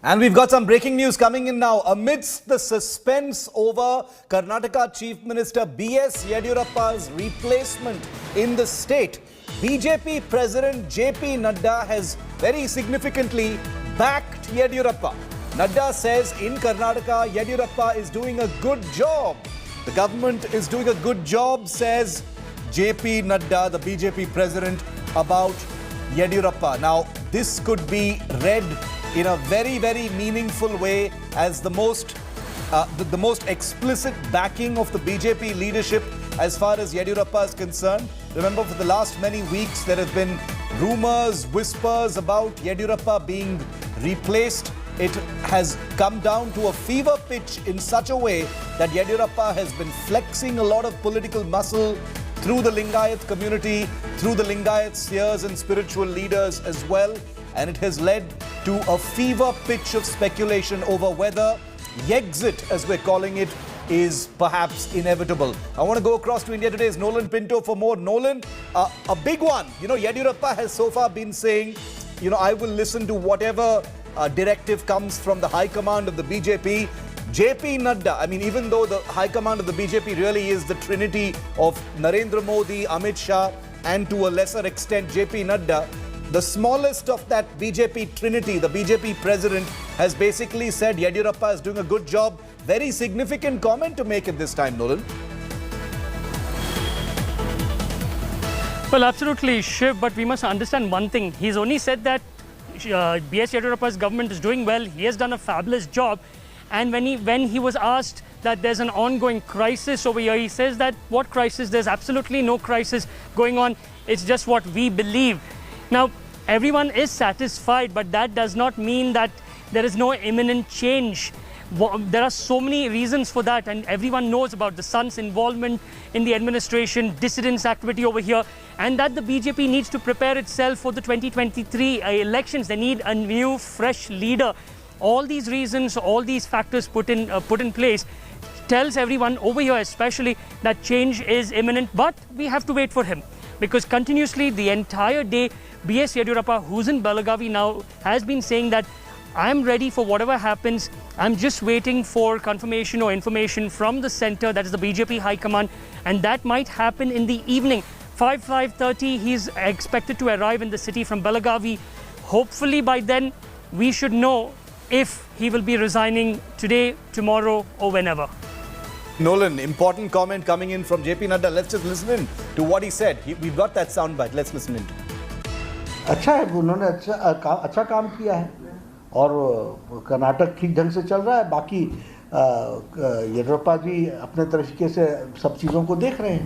And we've got some breaking news coming in now. Amidst the suspense over Karnataka Chief Minister B.S. Yediyurappa's replacement in the state, BJP President J.P. Nadda has very significantly backed Yediyurappa. Nadda says in Karnataka, Yediyurappa is doing a good job. The government is doing a good job, says J.P. Nadda, the BJP president, about Yediyurappa. Now, this could be read in a very, very meaningful way as the most explicit backing of the BJP leadership as far as Yediyurappa is concerned. Remember, for the last many weeks, there have been rumors, whispers about Yediyurappa being replaced. It has come down to a fever pitch in such a way that Yediyurappa has been flexing a lot of political muscle through the Lingayat community, through the Lingayat seers and spiritual leaders as well. And it has led to a fever pitch of speculation over whether Yexit, as we're calling it, is perhaps inevitable. I want to go across to India Today's Nolan Pinto for more. Nolan, a big one. Yediyurappa has so far been saying, I will listen to whatever directive comes from the high command of the BJP. J.P. Nadda, even though the high command of the BJP really is the trinity of Narendra Modi, Amit Shah, and to a lesser extent J.P. Nadda, the smallest of that BJP trinity, the BJP president, has basically said Yediyurappa is doing a good job. Very significant comment to make at this time, Nolan. Well, absolutely, Shiv, but we must understand one thing. He's only said that B.S. Yediyurappa's government is doing well. He has done a fabulous job. And when he was asked that there's an ongoing crisis over here, he says that what crisis? There's absolutely no crisis going on. It's just what we believe. Now, everyone is satisfied, but that does not mean that there is no imminent change. There are so many reasons for that, and everyone knows about the son's involvement in the administration, dissidence activity over here, and that the BJP needs to prepare itself for the 2023 elections. They need a new, fresh leader. All these reasons, all these factors put in place tells everyone over here especially that change is imminent, but we have to wait for him. Because continuously, the entire day, B.S. Yediyurappa, who's in Belagavi now, has been saying that I'm ready for whatever happens. I'm just waiting for confirmation or information from the center, that is the BJP High Command, and that might happen in the evening. 5:30, he's expected to arrive in the city from Belagavi. Hopefully by then, we should know if he will be resigning today, tomorrow, or whenever. Nolan, important comment coming in from J.P. Nadda. Let's just listen in to what he said. We've got that soundbite. Let's listen in to it. अच्छा है, उन्होंने अच्छा काम किया है और कर्नाटक ठीक ढंग से चल रहा है. बाकी येदियुरप्पा जी अपने तरीके से सब चीज़ों को देख रहे हैं.